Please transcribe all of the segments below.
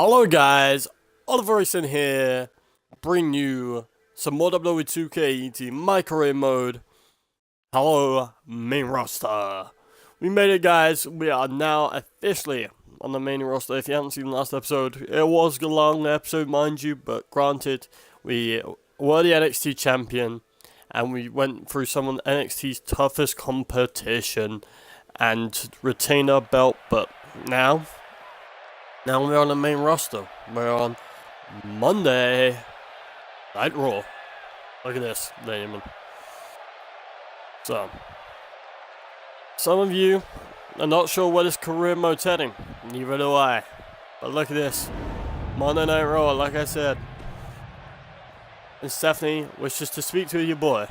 Hello guys, Oliver in here, bring you some more WWE 2K18 My Career Mode. Hello, main roster. We made it guys, we are now officially on the main roster. If you haven't seen the last episode, it was a long episode mind you, but granted, we were the NXT champion and we went through some of NXT's toughest competition and retained our belt, but now we're on the main roster. We're on Monday Night Raw. Look at this, Damon. So, some of you are not sure where this career mode's heading. Neither do I. But look at this. Monday Night Raw, like I said. And Stephanie wishes to speak to your boy.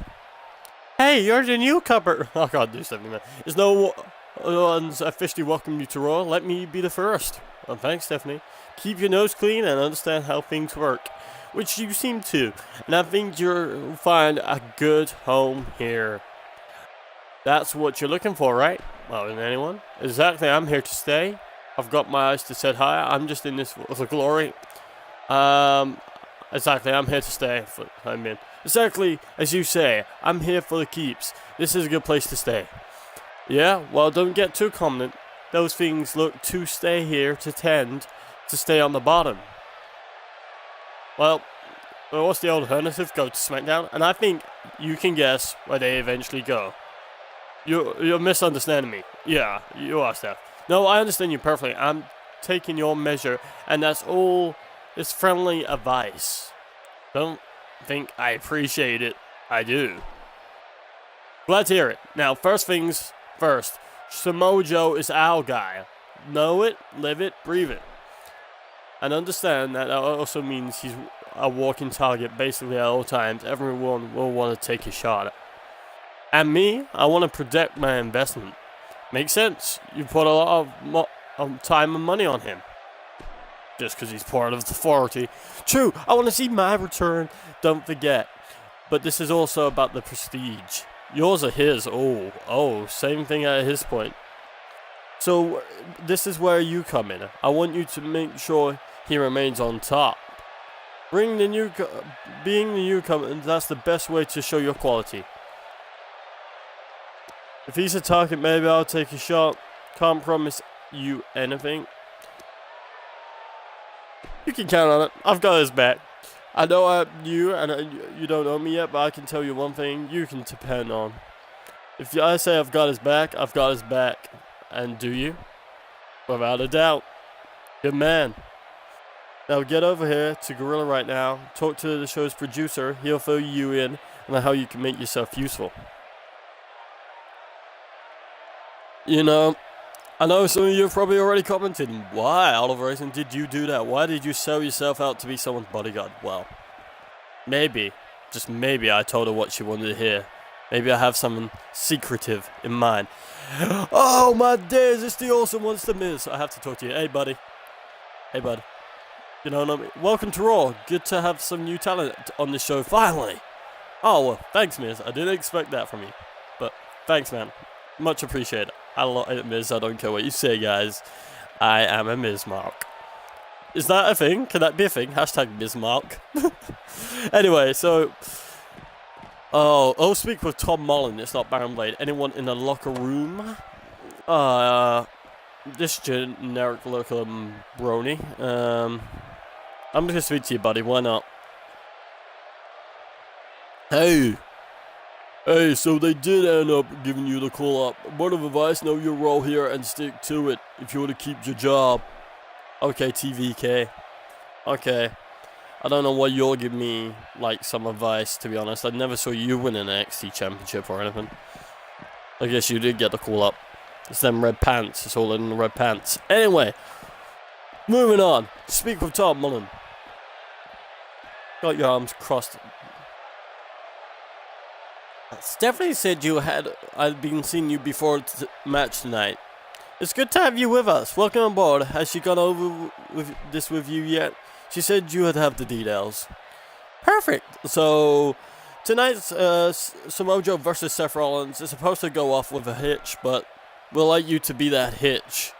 Hey, you're the newcomer. I can't do Stephanie, man. There's no one's officially welcomed you to Raw. Let me be the first. Well, thanks, Stephanie. Keep your nose clean and understand how things work, which you seem to. And I think you'll find a good home here. That's what you're looking for, right? Well, isn't anyone? Exactly, I'm here to stay. I've got my eyes to set high. I'm just in this for the glory. Exactly, I'm here to stay. Exactly, as you say, I'm here for the keeps. This is a good place to stay. Yeah, well, don't get too confident. Those things look to stay here to tend to stay on the bottom. Well, what's the alternative? Go to SmackDown? And I think you can guess where they eventually go. You're misunderstanding me. Yeah, you are, Steph. No, I understand you perfectly. I'm taking your measure, and that's all. It's friendly advice. Don't think I appreciate it. I do. Glad to hear it. Now, first things first. Samoa Joe is our guy. Know it, live it, breathe it. And understand that also means he's a walking target basically at all times. Everyone will want to take a shot at. And me, I want to protect my investment. Makes sense. You put a lot of time and money on him. Just because he's part of the authority. True, I want to see my return, don't forget. But this is also about the prestige. Yours or his? Oh, same thing at his point. So, this is where you come in. I want you to make sure he remains on top. Being the newcomer, that's the best way to show your quality. If he's a target, maybe I'll take a shot. Can't promise you anything. You can count on it. I've got his back. I know you don't know me yet, but I can tell you one thing you can depend on. If I say I've got his back, I've got his back. And do you? Without a doubt. Good man. Now get over here to Gorilla right now. Talk to the show's producer. He'll fill you in on how you can make yourself useful. You know, I know some of you have probably already commented, why, Oliver Racing, did you do that? Why did you sell yourself out to be someone's bodyguard? Well, maybe, just maybe I told her what she wanted to hear. Maybe I have something secretive in mind. Oh my days, it's the awesome ones to miss. I have to talk to you. Hey, buddy. Hey, bud. You know what I mean? Welcome to Raw. Good to have some new talent on this show, finally. Oh, well, thanks, Miz. I didn't expect that from you. But thanks, man. Much appreciated. I love it, Miz. I don't care what you say, guys. I am a Miz Mark. Is that a thing? Can that be a thing? Hashtag Miz Mark. Anyway, so... Oh, speak with Tom Mullen. It's not Baron Blade. Anyone in the locker room? This generic looking brony. I'm just gonna speak to you, buddy. Why not? Hey, so they did end up giving you the call up. Word of advice, know your role here and stick to it if you want to keep your job. Okay, TVK. Okay. I don't know why you'll give me, like, some advice, to be honest. I never saw you win an NXT championship or anything. I guess you did get the call up. It's them red pants. It's all in the red pants. Anyway, moving on. Speak with Tom Mullen. Got your arms crossed. Stephanie said I'd been seeing you before the match tonight. It's good to have you with us. Welcome on board. Has she gone over with you yet? She said you would have the details. Perfect. So tonight's Samoa Joe versus Seth Rollins is supposed to go off with a hitch, but we'll like you to be that hitch.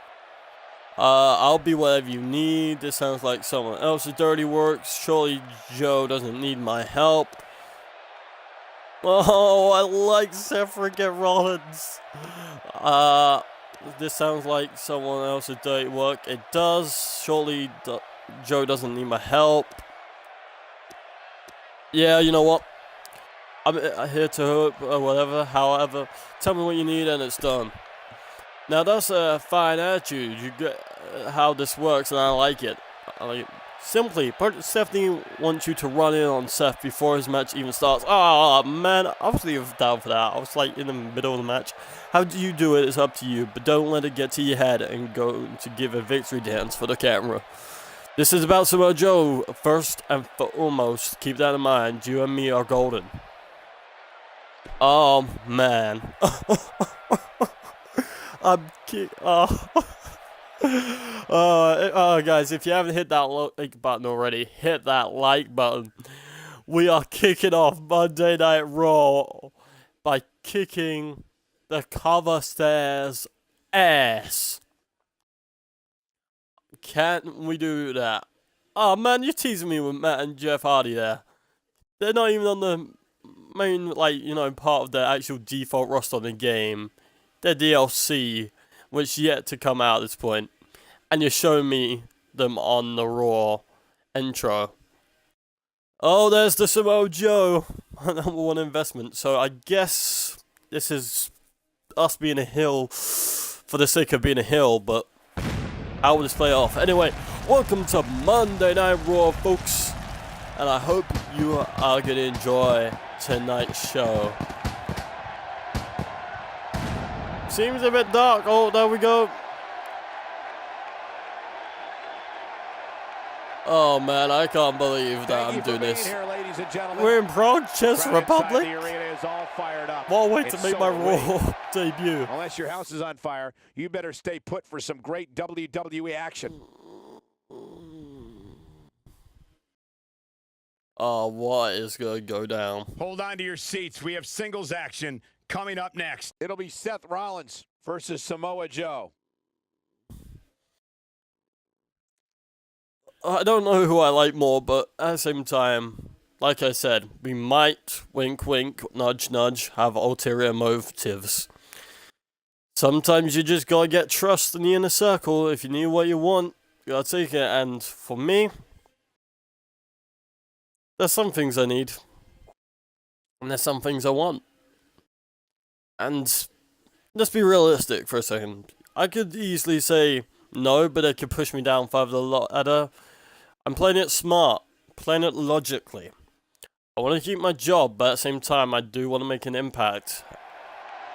I'll be whatever you need. This sounds like someone else's dirty work. Surely Joe doesn't need my help. Oh, I like Seth freaking Rollins. This sounds like someone else's dirty work. It does. Surely Joe doesn't need my help. Yeah, you know what? I'm here to help or whatever. However, tell me what you need and it's done. Now that's a fine attitude. You get how this works, and I like it. Simply, Stephanie wants you to run in on Seth before his match even starts. Oh man, I was even down for that. I was like in the middle of the match. How do you do it? It's up to you, but don't let it get to your head and go to give a victory dance for the camera. This is about Samoa Joe first and foremost. Keep that in mind. You and me are golden. Oh man. Guys, if you haven't hit that like button already, hit that like button. We are kicking off Monday Night Raw by kicking the cover stairs ass. Can't we do that? Oh man, you're teasing me with Matt and Jeff Hardy there. They're not even on the main, part of the actual default roster on the game. They're DLC, which yet to come out at this point. And you're showing me them on the Raw intro. Oh, there's the Samoa Joe, number one investment. So I guess this is us being a heel for the sake of being a heel, but how will this play off? Anyway, welcome to Monday Night Raw, folks. And I hope you are going to enjoy tonight's show. Seems a bit dark. Oh, there we go. Oh man, I can't believe that I'm doing this. We're in Prague, Czech Republic. What a way to make my Raw debut. Unless your house is on fire, you better stay put for some great WWE action. Oh, what is going to go down? Hold on to your seats. We have singles action coming up next. It'll be Seth Rollins versus Samoa Joe. I don't know who I like more, but at the same time, like I said, we might, wink wink, nudge nudge, have ulterior motives. Sometimes you just gotta get trust in the inner circle. If you need what you want, you gotta take it. And for me, there's some things I need. And there's some things I want. And let's be realistic for a second. I could easily say no, but it could push me down further the ladder. I'm playing it smart, playing it logically. I want to keep my job, but at the same time, I do want to make an impact.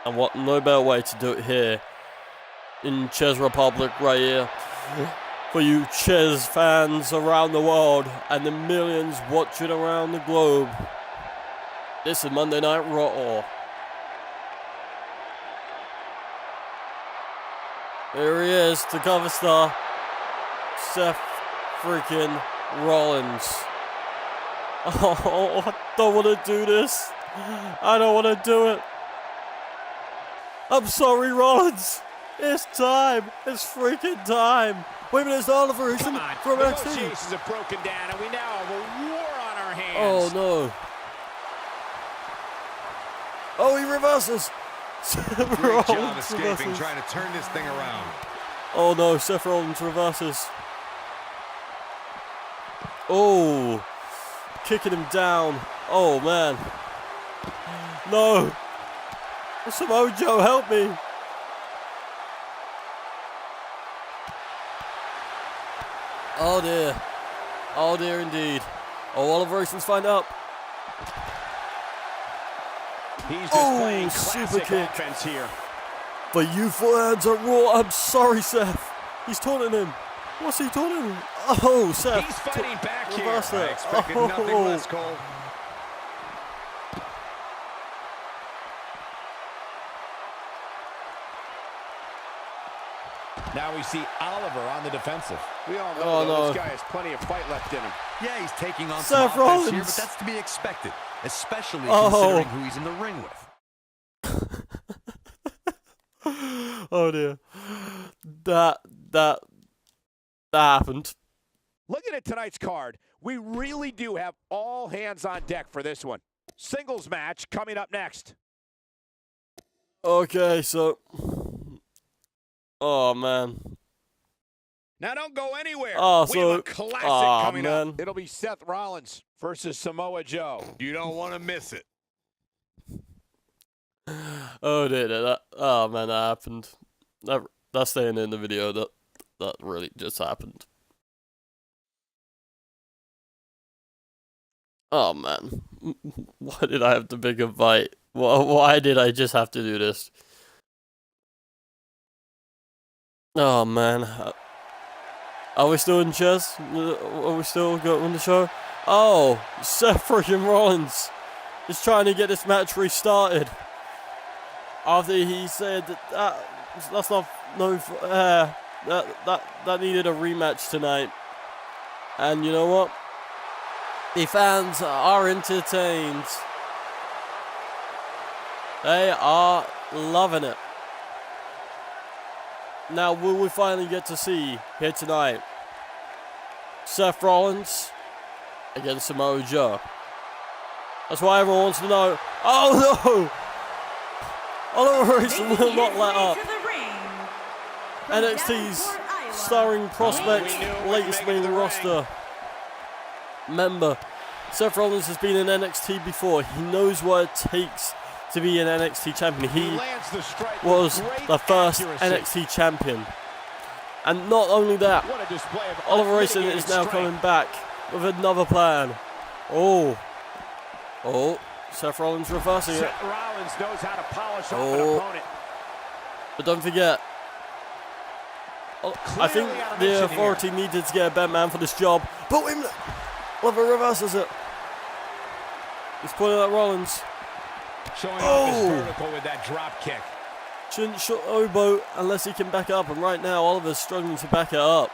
And what no better way to do it here in Czech Republic right here. For you Czech fans around the world and the millions watching around the globe. This is Monday Night Raw. Here he is, the cover star, Seth freaking Rollins. Oh, I don't want to do this. I don't want to do it. I'm sorry, Rollins. It's time. It's freaking time. Wait a minute, it's Oliver from NXT. Negotiations have broken down, and we now have a war on our hands. Oh, no. Oh, he reverses. Great job escaping, trying to turn this thing around. Oh no, Seth Rollins reverses. Oh, kicking him down. Oh man. No. Samoa Joe, help me. Oh dear. Oh dear indeed. Oh, Oliver Ocean's find up. He's displaying classic offense here. For you fans at Raw, I'm sorry, Seth. He's taunting him. What's he taunting him? Oh, Seth. He's fighting back here. I expected nothing less, Cole. Now we see Oliver on the defensive. We all know this guy has plenty of fight left in him. Yeah, he's taking on Seth some Rollins offense here, but that's to be expected, especially considering who he's in the ring with. Oh dear. That That happened. Looking at tonight's card, we really do have all hands on deck for this one. Singles match coming up next. Okay, so... Oh, man. Now don't go anywhere. Oh, we have a classic coming up. It'll be Seth Rollins versus Samoa Joe. You don't want to miss it. Oh, dear. Oh, man, that happened. That's staying in the video. That really just happened. Oh, man. Why did I have to pick a fight? Why did I just have to do this? Oh, man. Are we still in chess? Are we still going the show? Oh, Seth freaking Rollins is trying to get this match restarted. After he said that's not that needed a rematch tonight. And you know what? The fans are entertained. They are loving it. Now, will we finally get to see here tonight Seth Rollins against Samoa Joe? That's why everyone wants to know. Oh no! Oliver Racing will not let up. NXT's starring prospect, latest main roster member. Seth Rollins has been in NXT before. He knows what it takes to be an NXT champion. He was the first NXT champion. And not only that, Oliver Racing is now coming back with another plan. Oh, Seth Rollins reversing it. Seth Rollins knows how to polish off an opponent. But don't forget, I think the Authority needed to get a bent man for this job. But wait a minute, Oliver reverses it. He's pointing at Rollins. Showing off his vertical with that drop kick. Shouldn't shot elbow unless he can back it up. And right now, Oliver's struggling to back it up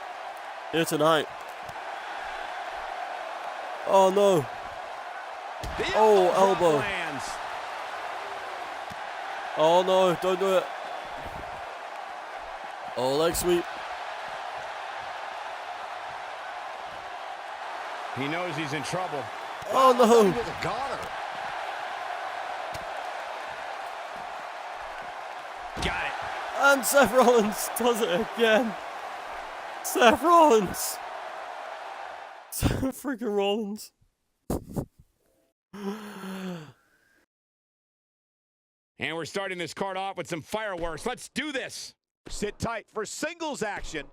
here tonight. Oh no. Oh, elbow. Oh no, don't do it. Oh, leg sweep. He knows he's in trouble. Oh no. Got it. And Seth Rollins does it again. Seth Rollins. Seth freaking Rollins. And we're starting this card off with some fireworks. Let's do this. Sit tight for singles action.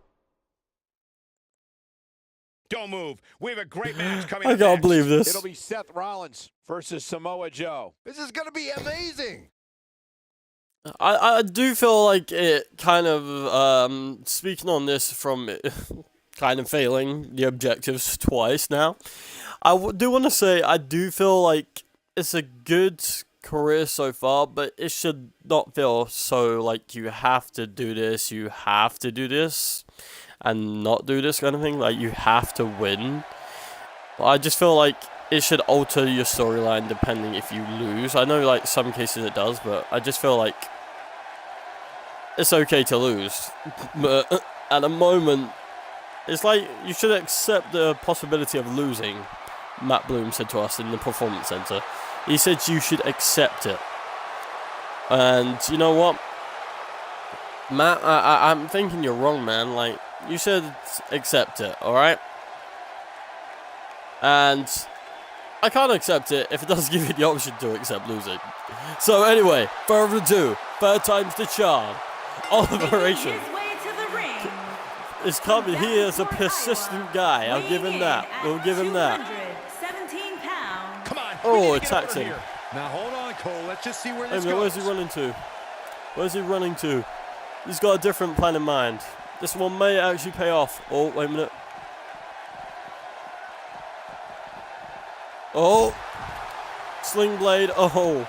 Don't move. We have a great match coming up I can't next. believe this. It'll be Seth Rollins versus Samoa Joe. This is going to be amazing. I do feel like it kind of, speaking on this from kind of failing the objectives twice now, I do want to say I do feel like it's a good career so far, but it should not feel so like you have to do this, and not do this kind of thing. Like, you have to win. I just feel like it should alter your storyline depending if you lose. I know, like, some cases it does, but I just feel like it's okay to lose. But at the moment, it's like you should accept the possibility of losing. Matt Bloom said to us in the Performance Center. He said you should accept it. And you know what? Matt, I'm thinking you're wrong, man. Like, you should accept it, alright? And I can't accept it if it doesn't give you the option to accept losing. So anyway, further ado, third time's the charm. Oliver Racing is coming. He is a persistent guy. I'll give him that. We'll give him that. Come on. Oh, attacked him. Now hold on, Cole. Let's just see where this goes. Where's he running to? Where's he running to? He's got a different plan in mind. This one may actually pay off. Oh, wait a minute. Oh. Sling blade. Oh.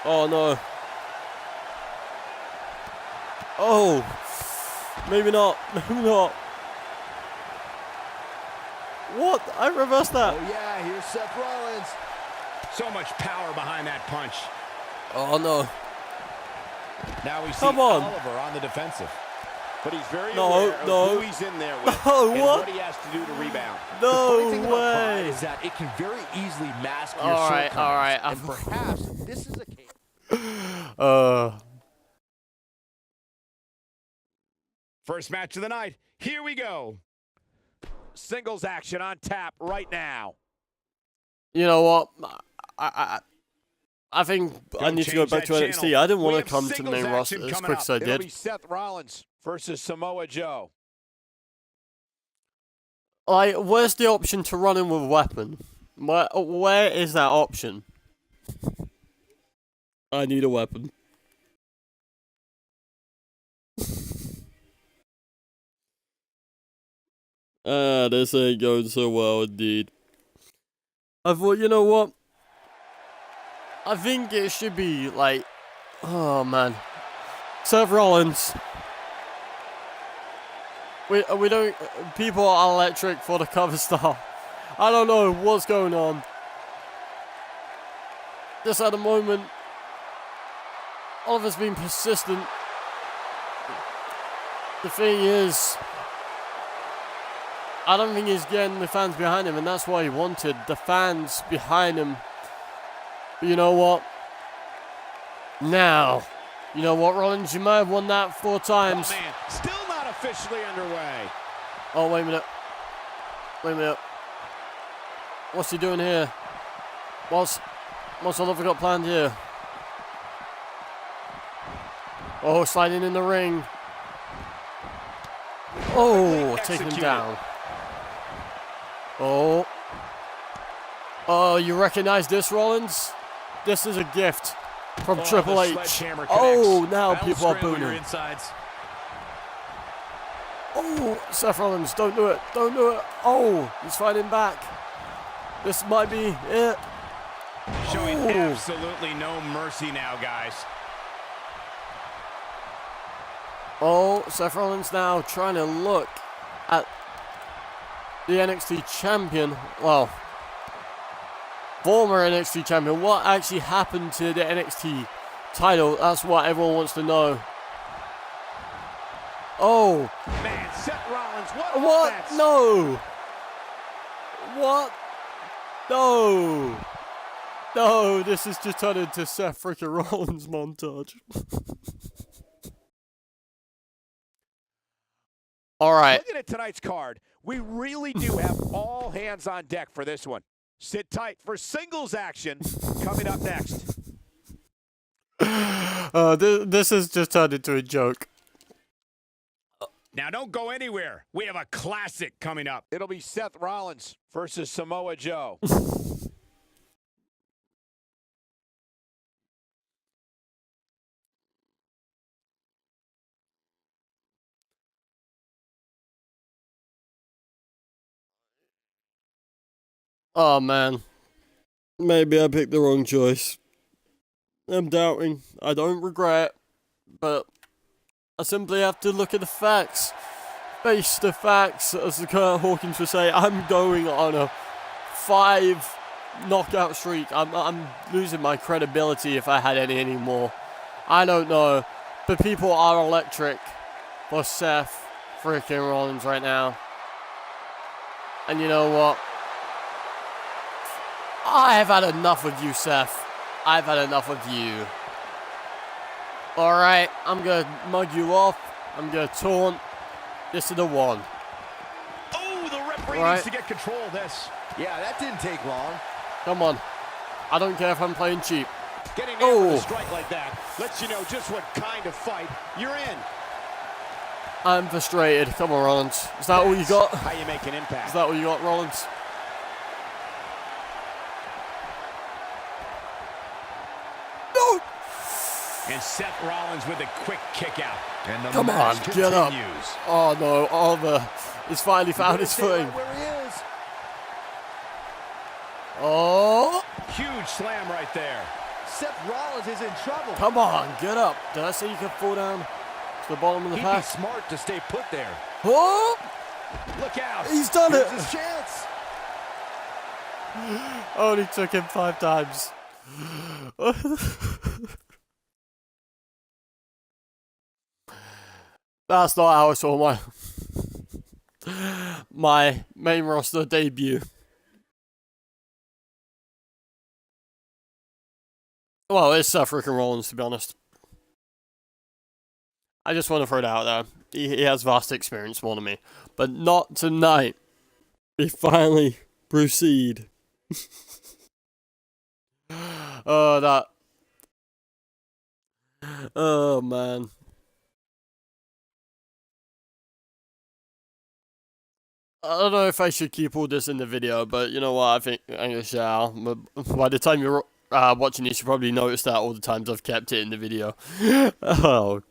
Oh, no. Oh. Maybe not. Maybe not. What? I reversed that. Oh, yeah. Here's Seth Rollins. So much power behind that punch. Oh, no. Now we see Come on. Oliver on the defensive. But he's very No, aware no. of who he's in there with No, and what? what he has to do to rebound. The funny No thing about pride way. is that it can very easily mask your All right, shortcomings. all right. And perhaps this is a case. First match of the night. Here we go. Singles action on tap right now. You know what? I think I need to go back to NXT. I didn't want to come to the main roster as quick as I It'll did. be Seth Rollins versus Samoa Joe. Like, where's the option to run in with a weapon? Where is that option? I need a weapon. This ain't going so well indeed. I thought, you know what? I think it should be like, oh man, Seth Rollins. We don't. People are electric for the cover star. I don't know what's going on. Just at the moment, Oliver's been persistent. The thing is, I don't think he's getting the fans behind him, and that's what he wanted, the fans behind him. But you know what? Now, you know what, Rollins? You might have won that 4 times. Oh, man. Still not officially underway. Oh, wait a minute. Wait a minute. What's he doing here? What's Oliver got planned here? Oh, sliding in the ring. Oh, taking him down. Oh. Oh, you recognize this, Rollins? This is a gift from Triple H. Oh, now people are booing. Oh, Seth Rollins, don't do it. Don't do it. Oh, he's fighting back. This might be it. Showing absolutely no mercy now, guys. Oh, Seth Rollins now trying to look at the NXT champion. Well, former NXT champion. What actually happened to the NXT title? That's what everyone wants to know. Oh. Man, Seth Rollins, what? What? No. What? No. No, this is just turned into Seth freaking Rollins montage. All right. Looking at tonight's card, we really do have all hands on deck for this one. Sit tight for singles action coming up next. This has just turned into a joke. Now don't go anywhere. We have a classic coming up. It'll be Seth Rollins versus Samoa Joe. Oh man. Maybe I picked the wrong choice. I'm doubting. I don't regret, but I simply have to look at the facts. Face the facts, as the Kurt Hawkins would say. I'm going on a 5 knockout streak. I'm losing my credibility if I had any anymore. I don't know, but people are electric for Seth freaking Rollins right now. And you know what? I have had enough of you, Seth. I've had enough of you. Alright, I'm gonna mug you off. I'm gonna taunt. This is the one. Oh, the referee Right. needs to get control of this. Yeah, that didn't take long. Come on. I don't care if I'm playing cheap. Getting in with a strike like that lets you know just what kind of fight you're in. I'm frustrated. Come on, Rollins. Is that all you got? How you make an impact. Is that all you got, Rollins? No! And Seth Rollins with a quick kick out. And the Come on, match get up. continues. Oh no, Oliver has finally found his footing. Where he is. Oh! Huge slam right there. Seth Rollins is in trouble. Come on, get up. Did I say you could fall down to the bottom of the He'd be pack? smart to stay put there. Oh! Look out. He's done Here's it! his chance. Only took him 5 times. That's not how I saw my main roster debut. Well, it's Seth freaking Rollins, to be honest. I just want to throw it out there. He has vast experience more than me. But not tonight. We finally proceed. Oh, that. Oh, man. I don't know if I should keep all this in the video, but you know what? I think I shall. By the time you're watching this, you probably notice that all the times I've kept it in the video. Oh.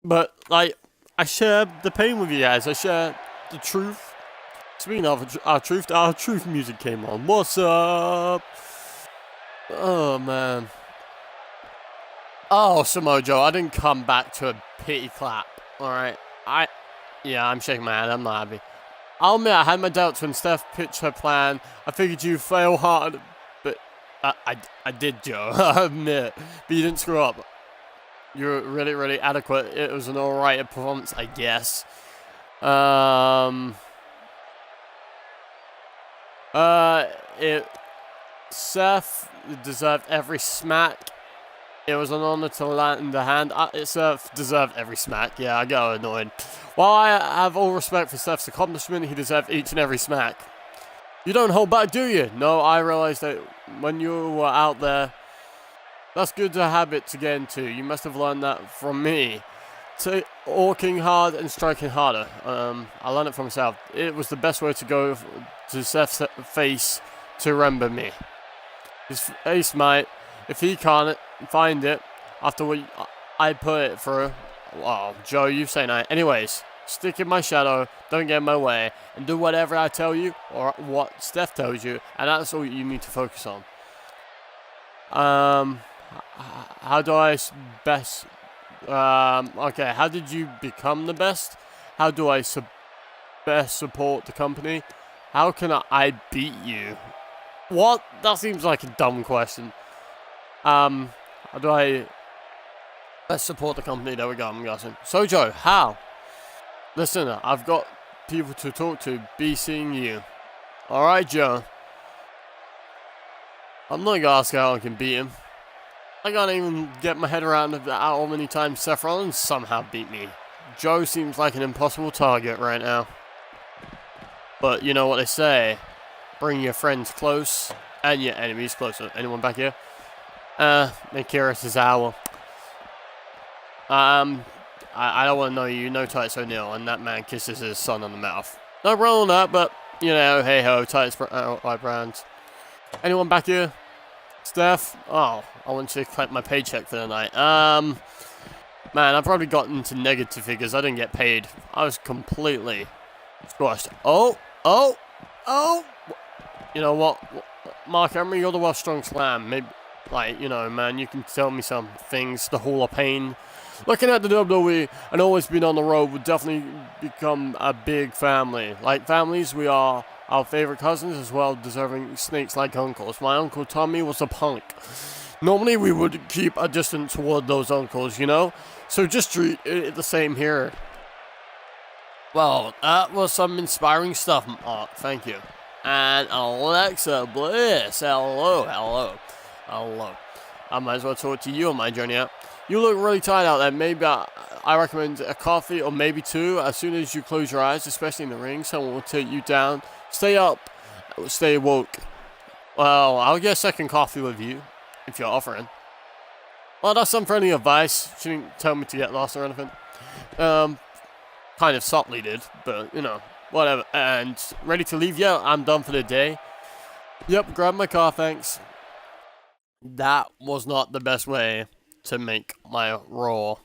But, like, I share the pain with you guys. I share the truth. Speaking of our truth music came on. What's up? Oh, man. Oh, Samoa Joe, I didn't come back to a pity clap. Alright. Yeah, I'm shaking my head. I'm not happy. I'll admit I had my doubts when Steph pitched her plan. I figured you'd fail hard. But I did, Joe. I admit. But you didn't screw up. You're really, really adequate. It was an alright performance, I guess. Seth deserved every smack. It was an honor to land in the hand. Seth deserved every smack. Yeah, I got annoyed. While I have all respect for Steph's accomplishment, he deserved each and every smack. You don't hold back, do you? No, I realized that when you were out there. That's good to habit to get into. You must have learned that from me. Working hard and striking harder. I learned it from myself. It was the best way to go to Seth's face to remember me. His face might, if he can't find it after what I put it through. Wow, Joe, you say that. Anyways, stick in my shadow, don't get in my way, and do whatever I tell you or what Steph tells you, and that's all you need to focus on. How do I best... okay, how did you become the best? How do I best support the company? How can I beat you? What? That seems like a dumb question. How do I best support the company? There we go, I'm guessing. So, Joe, how? Listen, I've got people to talk to. Be seeing you. Alright, Joe. I'm not gonna ask how I can beat him. I can't even get my head around how many times Seth Rollins somehow beat me. Joe seems like an impossible target right now. But you know what they say. Bring your friends close and your enemies closer. Anyone back here? Akira Tozawa. I don't want to know you. No Titus O'Neil. And that man kisses his son on the mouth. No problem on that, but, you know, hey ho, Titus brands. Anyone back here? Steph? Oh, I want you to collect my paycheck for the night. Man, I've probably gotten into negative figures. I didn't get paid. I was completely squashed. Oh! You know what? Mark Emery, you're the World Strong Slam. Maybe, like, you know, man, you can tell me some things. The Hall of Pain. Looking at the WWE and always being on the road would definitely become a big family. Like families, we are our favorite cousins as well, deserving snakes like uncles. My Uncle Tommy was a punk. Normally we would keep a distance toward those uncles, you know? So just treat it the same here. Well, that was some inspiring stuff, Mark. Thank you. And Alexa Bliss. Hello. I might as well talk to you on my journey out. You look really tired out there. Maybe I recommend a coffee or maybe two. As soon as you close your eyes, especially in the ring, someone will take you down. Stay up. Stay woke. Well, I'll get a second coffee with you, if you're offering. Well, that's some friendly advice. She didn't tell me to get lost or anything. Kind of subtly did, but, you know, whatever. And ready to leave? Yeah, I'm done for the day. Yep, grab my car, thanks. That was not the best way to make my Raw.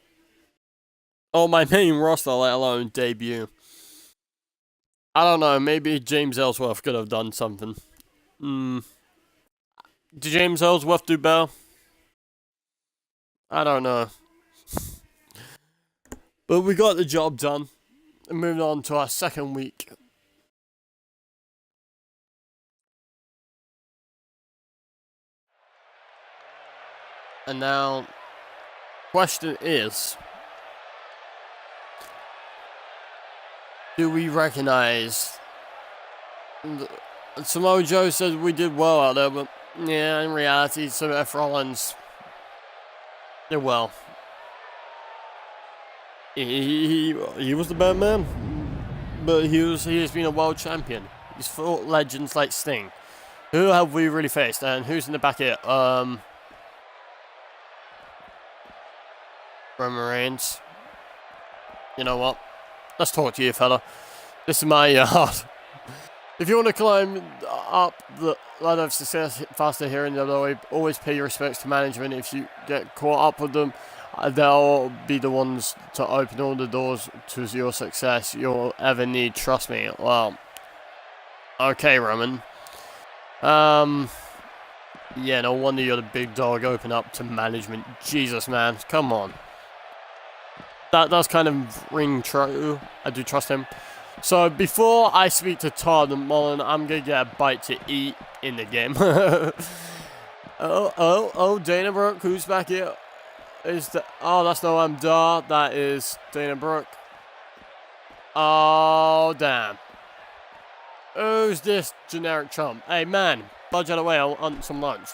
Oh, my main roster, let alone debut. I don't know, maybe James Ellsworth could have done something. Did James Ellsworth do better? I don't know. But we got the job done. And moving on to our second week. And now, question is, do we recognize? Samoa Joe said we did well out there, but yeah, in reality, Seth Rollins did well. He was the better man, but he has been a world champion. He's fought legends like Sting. Who have we really faced? And who's in the back here? Roman Reigns. You know what? Let's talk to you, fella. This is my yard. If you want to climb up the ladder of success faster here in WWE, always pay your respects to management. If you get caught up with them, they'll be the ones to open all the doors to your success you'll ever need. Trust me. Well, okay, Roman. Yeah, no wonder you're the big dog. Open up to management. Jesus, man. Come on. That does kind of ring true. I do trust him. So, before I speak to Todd and Mullen, I'm going to get a bite to eat in the game. Oh, Dana Brooke, who's back here? Oh, that's no Dar. That is Dana Brooke. Oh, damn. Who's this generic chump? Hey, man, budge out of the way. I want some lunch.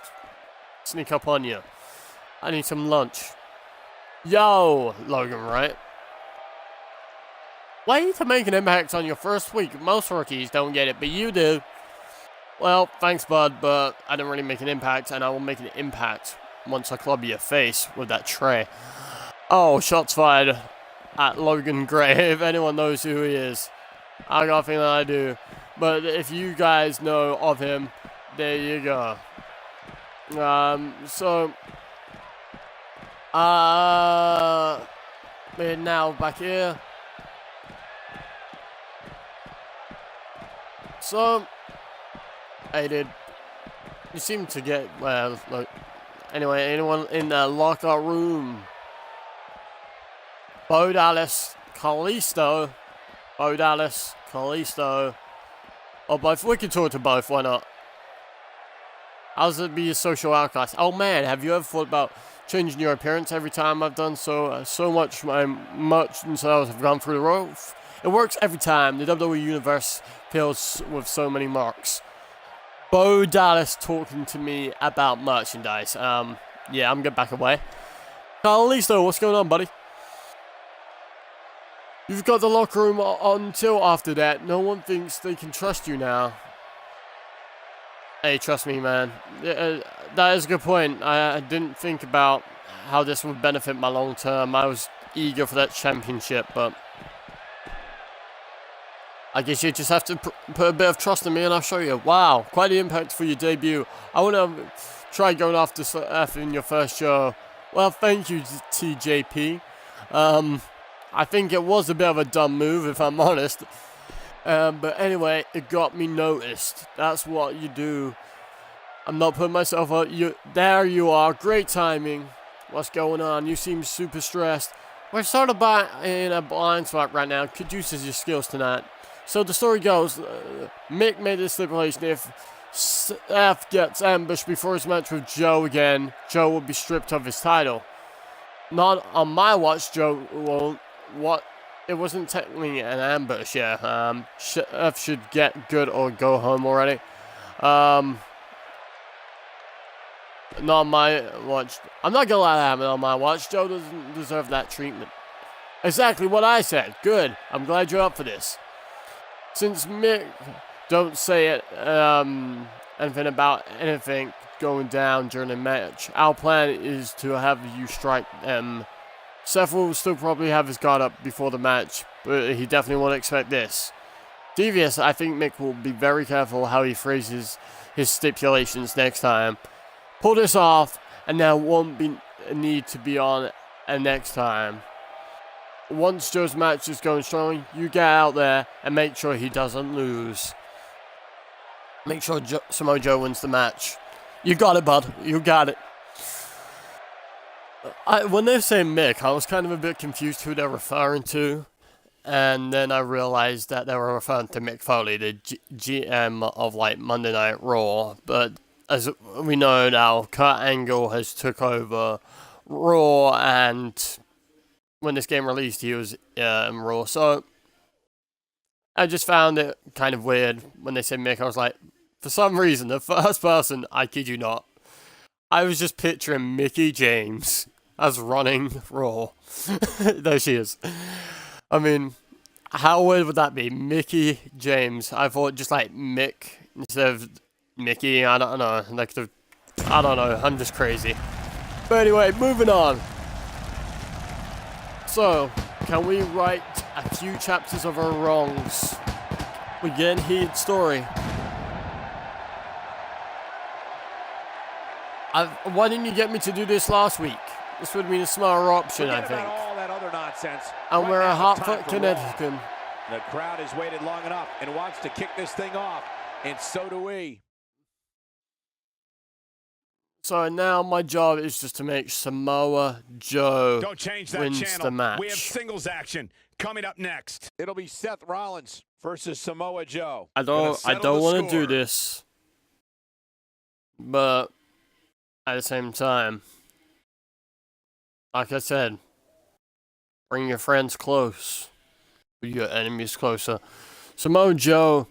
Sneak up on you. I need some lunch. Yo, Logan, right? Way to make an impact on your first week. Most rookies don't get it, but you do. Well, thanks, bud, but I didn't really make an impact, and I will make an impact once I club your face with that tray. Oh, shots fired at Logan Gray, if anyone knows who he is. I got a feeling I do. But if you guys know of him, there you go. We're now back here. So, hey, dude, you seem to get, well, look, anyway, anyone in the locker room? Bo Dallas, Kalisto, or both. We can talk to both, why not? How's it be a social outcast? Oh man, have you ever thought about changing your appearance every time I've done so much since I've gone through the roof? It works every time. The WWE Universe fills with so many marks. Bo Dallas talking to me about merchandise. Yeah, I'm gonna back away. Kalisto, what's going on, buddy? You've got the locker room until after that. No one thinks they can trust you now. Hey, trust me, man. That is a good point. I didn't think about how this would benefit my long term. I was eager for that championship, but I guess you just have to put a bit of trust in me and I'll show you. Wow, quite the impact for your debut. I want to try going after F in your first show. Well, thank you, TJP. I think it was a bit of a dumb move, if I'm honest. But anyway, it got me noticed. That's what you do. I'm not putting myself out. There you are. Great timing. What's going on? You seem super stressed. We're sort of in a blind spot right now. Could use your skills tonight. So the story goes, Mick made a stipulation if Seth gets ambushed before his match with Joe again, Joe will be stripped of his title. Not on my watch, Joe won't. What? It wasn't technically an ambush, yeah. Seth should get good or go home already. Not on my watch. I'm not gonna let that happen on my watch. Joe doesn't deserve that treatment. Exactly what I said. Good. I'm glad you're up for this. Since Mick don't say it, anything about anything going down during the match, our plan is to have you strike them. Seth will still probably have his guard up before the match, but he definitely won't expect this. Devious, I think Mick will be very careful how he phrases his stipulations next time. Pull this off, and there won't be a need to be on a next time. Once Joe's match is going strong, you get out there and make sure he doesn't lose. Make sure Samoa Joe wins the match. You got it, bud. You got it. When they say Mick, I was kind of a bit confused who they're referring to. And then I realized that they were referring to Mick Foley, the GM of Monday Night Raw. But as we know now, Kurt Angle has took over Raw, and when this game released, he was in Raw. So I just found it kind of weird when they said Mick. I was like, for some reason, the first person, I kid you not, I was just picturing Mickie James as running Raw. There she is. I mean, how weird would that be? Mickie James. I thought just like Mick instead of Mickey. I don't know. Like I don't know. I'm just crazy. But anyway, moving on. So, can we write a few chapters of our wrongs? We get a heated story. Why didn't you get me to do this last week? This would have been a smarter option, I think. All that other nonsense. And we're at Hartford, Connecticut. The crowd has waited long enough and wants to kick this thing off, and so do we. So now my job is just to make Samoa Joe Don't change that wins channel. the match. We have singles action coming up next. It'll be Seth Rollins versus Samoa Joe. I don't want to do this, but at the same time, like I said, bring your friends close, your enemies closer. Samoa Joe,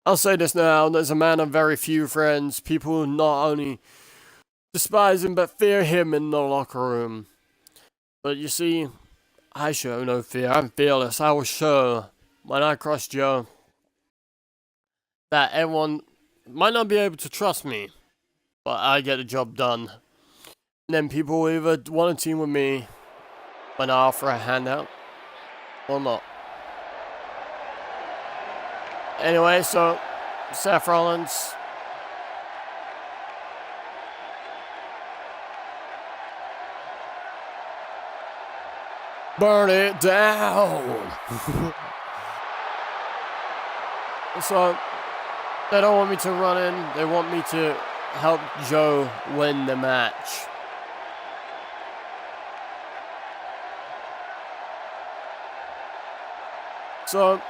I'll say this now, there's a man of very few friends. People not only despise him but fear him in the locker room. But you see, I show no fear. I'm fearless. I will show when I cross Joe that everyone might not be able to trust me, but I get the job done. And then people will either want to team with me when I offer a handout or not. Anyway, so Seth Rollins. Burn it down. So they don't want me to run in. They want me to help Joe win the match. So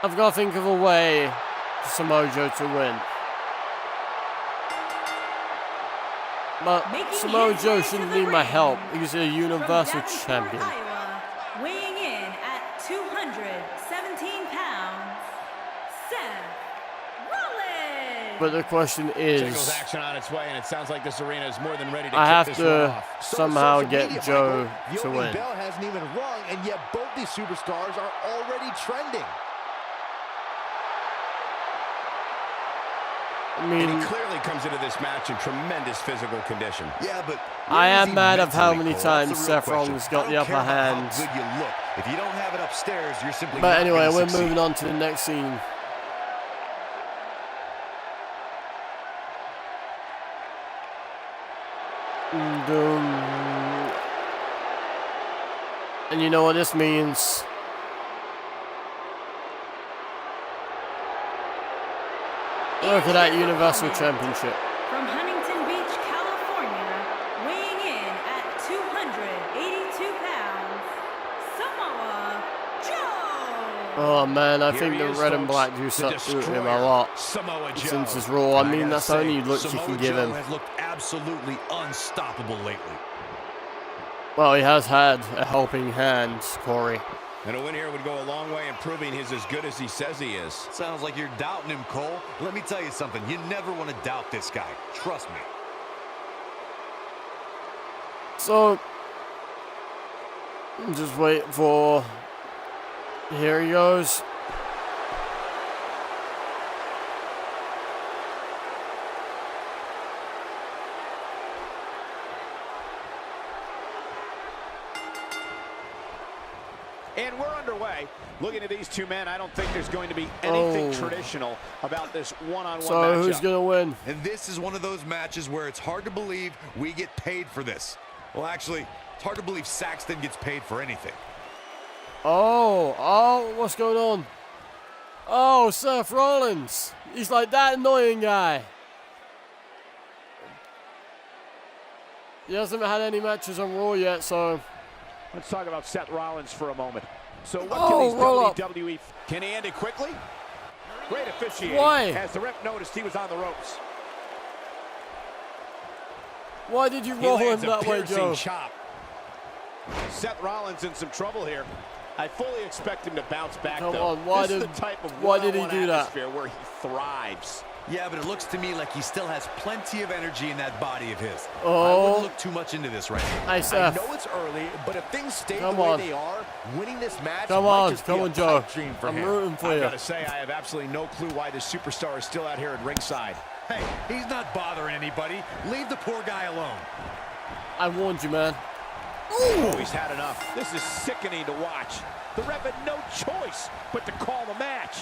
I've got to think of a way for Samoa Joe to win. But Samoa Joe shouldn't need my help. He's a Universal Champion. Iowa, weighing in at 217 pounds, Seth Rollins. But the question is, Singles action on its way, and it sounds like this arena is more than ready to I kick have this to one off. somehow get Joe to win. The bell hasn't even rung, and yet both these superstars are already trending. I And mean, he clearly comes into this match in tremendous physical condition. Yeah, but I am mad of how mentally, many Cole? That's times the Seth real question. Rollins got I the don't upper care about hand. how good you look. If you don't have it upstairs, you're simply But not anyway, gonna we're succeed. moving on to the next scene. And you know what this means? Look at that Universal Championship. From Huntington Beach, California, weighing in at 282 pounds, Samoa Joe. Oh man, I Here think he the is, red and folks, black do the something to him a destroyer, lot. Samoa Joe. Since his Raw, I mean, gotta that's the only say, look you Samoa can give Joe him. has looked absolutely unstoppable lately. Well, he has had a helping hand, Corey. And a win here would go a long way in proving he's as good as he says he is. Sounds like you're doubting him, Cole. Let me tell you something. You never want to doubt this guy. Trust me. So, just wait for. Here he goes. And we're underway. Looking at these two men, I don't think there's going to be anything Oh. traditional about this one-on-one So, matchup. who's gonna win? And this is one of those matches where it's hard to believe we get paid for this. Well, actually, it's hard to believe Saxton gets paid for anything. Oh, what's going on? Oh, Seth Rollins. He's like that annoying guy. He hasn't had any matches on Raw yet, so. Let's talk about Seth Rollins for a moment. So what Oh, roll can these WWE... Can he end it quickly? Great officiating. Why? As the ref noticed he was on the ropes. Why did you He roll him lands a that way, piercing Joe? chop. Seth Rollins in some trouble here. I fully expect him to bounce back, Come though. on, why this did is the type of why did he one-on-one do that? atmosphere where he thrives. Yeah, but it looks to me like he still has plenty of energy in that body of his. I Oh. wouldn't look too much into this right now. Nice I F. know it's early, but if things stay Come the way on. they are, winning this match Come might on, just come be on, a Joe. pipe dream for I'm him. rooting for I you. gotta say, I have absolutely no clue why this superstar is still out here at ringside. Hey, he's not bothering anybody. Leave the poor guy alone. I warned you, man. Oh, he's had enough. This is sickening to watch. The ref had no choice but to call the match.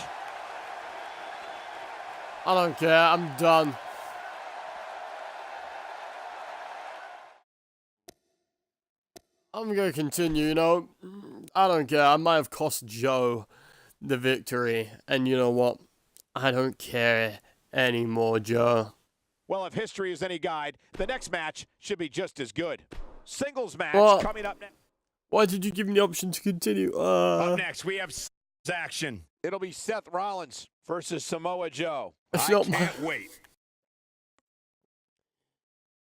I don't care. I'm done. I'm gonna continue, you know. I don't care. I might have cost Joe the victory. And you know what? I don't care anymore, Joe. Well, if history is any guide, the next match should be just as good. Singles match Well, coming up next. why did you give me the option to continue? Up next, we have action. It'll be Seth Rollins versus Samoa Joe. It's I not my, can't wait.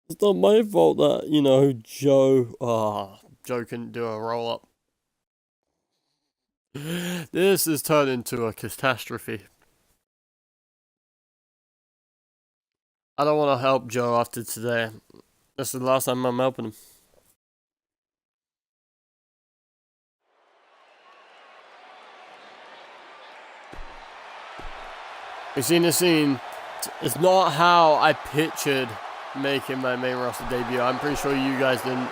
it's not my fault that, you know, Joe couldn't do a roll-up. This has turned into a catastrophe. I don't want to help Joe after today. This is the last time I'm helping him. You've seen the scene. It's not how I pictured making my main roster debut. I'm pretty sure you guys didn't.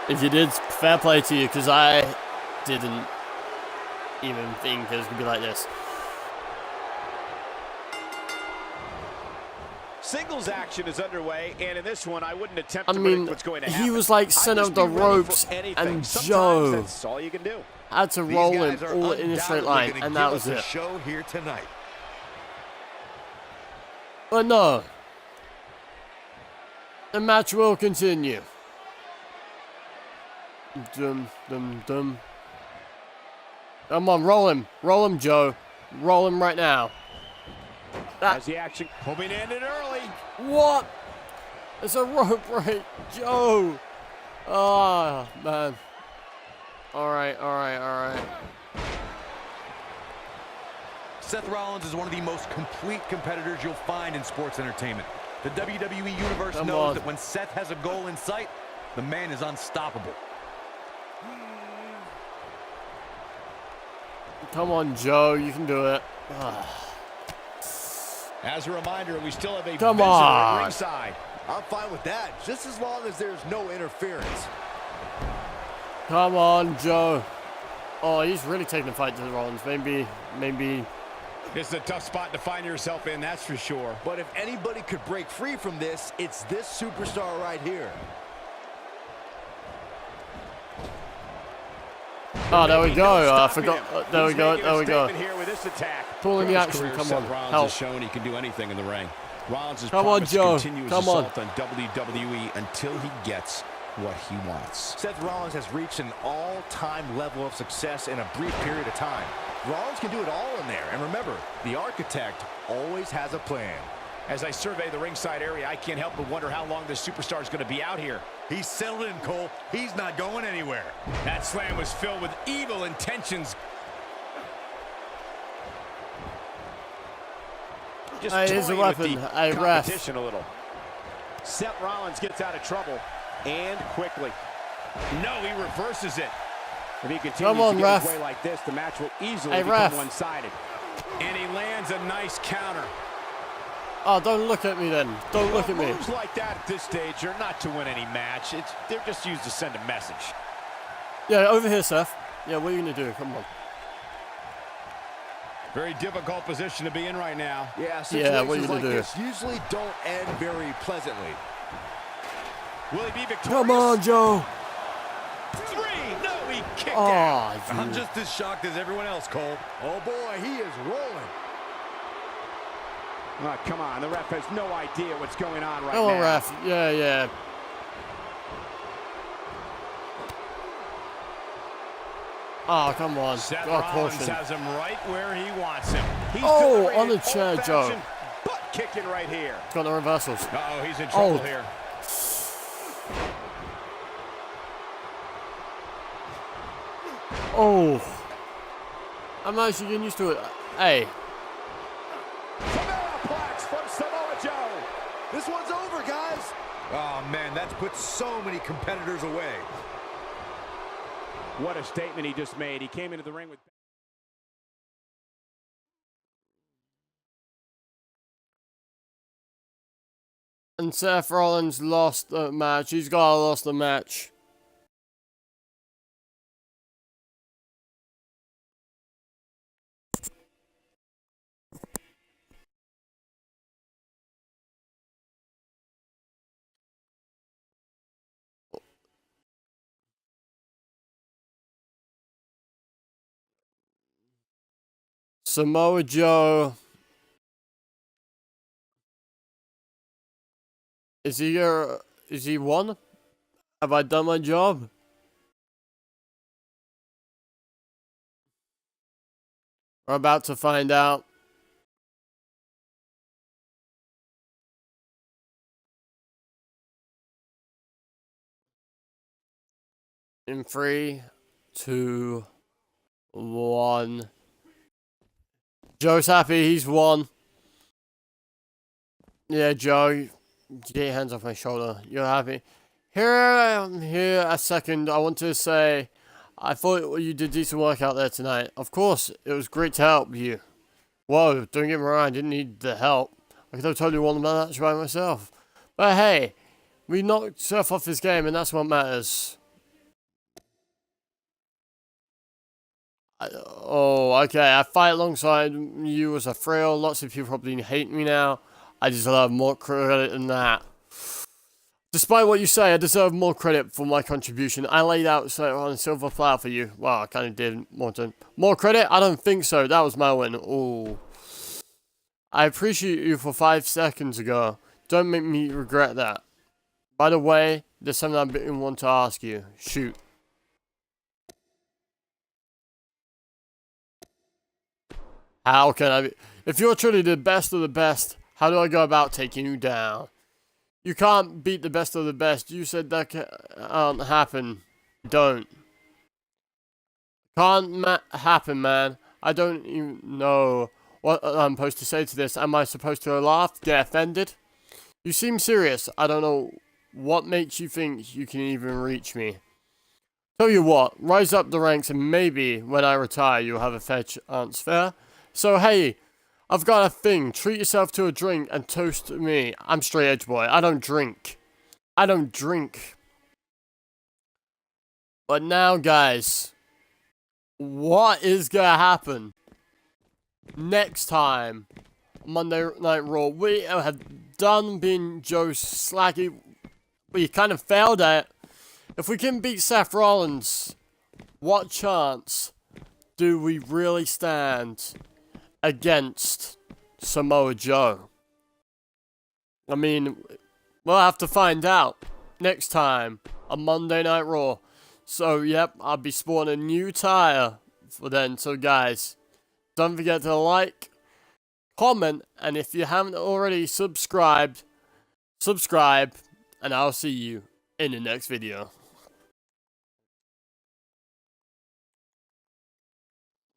If you did, fair play to you, because I didn't even think it was going to be like this. Singles action is underway, and in this one, I wouldn't attempt I to mean, predict what's going to happen. he was like sent I'd out just the be ready for ropes, anything. and Sometimes Joe that's all you can do. had to These roll him guys are all in a straight undoubtedly line, gonna and give that us was a it. show here tonight. But no. The match will continue. Dum, dum, dum. Come on, roll him. Roll him, Joe. Roll him right now. As the action hoping to end it early. What? It's a rope break, Joe. Ah, man. Alright, alright, alright. Seth Rollins is one of the most complete competitors you'll find in sports entertainment. The WWE Universe knows that when Seth has a goal in sight, the man is unstoppable. Come on, Joe. You can do it. As a reminder, we still have a Come visitor on. at ringside. I'm fine with that, just as long as there's no interference. Come on, Joe. Oh, he's really taking the fight to the Rollins. Maybe. This is a tough spot to find yourself in, that's for sure. But if anybody could break free from this, it's this superstar right here. Oh, there we go. I forgot. There we go. There we go. Here with this attack. Pulling the Throughout action. his career, Come Seth on. Rollins Help. has shown he can do anything in the ring. Rollins has Come on, promised Joe. to continue his Come on. assault on WWE until he gets what he wants. Seth Rollins has reached an all-time level of success in a brief period of time. Rollins can do it all in there. And remember, the architect always has a plan. As I survey the ringside area, I can't help but wonder how long this superstar is going to be out here. He's settled in, Cole. He's not going anywhere. That slam was filled with evil intentions. Just Here's a toying weapon. with the Hey, ref. competition a little. Seth Rollins gets out of trouble, and quickly. No, he reverses it. If he continues Come on, to get ref. his way like this, the match will easily Hey, become ref. one-sided. And he lands a nice counter. Oh, don't look at me then. Don't look at me. Moves like that at this stage are not to win any match. They're just used to send a message. Yeah, over here, Seth. Yeah, what are you going to do? Come on. Very difficult position to be in right now. Yeah, Yeah, what are you situations gonna like do? this usually don't end very pleasantly. Will he be victorious? Come on, Joe. 3. No, he kicked out. Oh, I'm just as shocked as everyone else, Cole. Oh boy, he is rolling. Oh, come on. The ref has no idea what's going on right come on, now. ref. Yeah, yeah. Oh, come on. Seth Oh, Rollins caution. has him right where he wants him. He's Oh, delivering on the an chair, Joe. old-fashioned butt kicking right here. Got the reversals. Uh-oh, he's in trouble Oh. here. Oh. I'm actually getting used to it. Hey. Samoaplex from Samoa Joe. This one's over, guys. Oh, man, that's put so many competitors away. What a statement he just made. He came into the ring with... And Seth Rollins lost the match. He's got to lost the match. Samoa Joe. Is he won? Have I done my job? We're about to find out. In 3, 2, 1. Joe's happy, he's won. Yeah, Joe, get your hands off my shoulder. You're happy. Here a second. I want to say, I thought you did decent work out there tonight. Of course, it was great to help you. Whoa, don't get me wrong, I didn't need the help. I could have totally won the match by myself. But hey, we knocked Seth off his game, and that's what matters. Okay, I fight alongside you as a thrill. Lots of people probably hate me now. I deserve more credit than that. Despite what you say, I deserve more credit for my contribution. I laid out on a silver platter for you. Well, I kind of did, Morton. More credit? I don't think so. That was my win. Ooh. I appreciate you for 5 seconds ago. Don't make me regret that. By the way, there's something I've been wanting to ask you. Shoot. How can I be? If you're truly the best of the best, how do I go about taking you down? You can't beat the best of the best. You said that can't happen. Don't. Can't happen, man. I don't even know what I'm supposed to say to this. Am I supposed to laugh? Get offended? You seem serious. I don't know what makes you think you can even reach me. Tell you what, rise up the ranks and maybe when I retire you'll have a fair chance. Fair? So hey, I've got a thing. Treat yourself to a drink and toast me. I'm straight edge boy. I don't drink. I don't drink. But now, guys, what is gonna happen next time? Monday Night Raw. We have done being Joe Slaggy. We kind of failed at it. If we can beat Seth Rollins, what chance do we really stand against Samoa Joe? I mean, we'll have to find out next time on Monday Night Raw. So, yep, I'll be sporting a new tire for then. So, guys, don't forget to like, comment, and if you haven't already subscribed, subscribe, and I'll see you in the next video.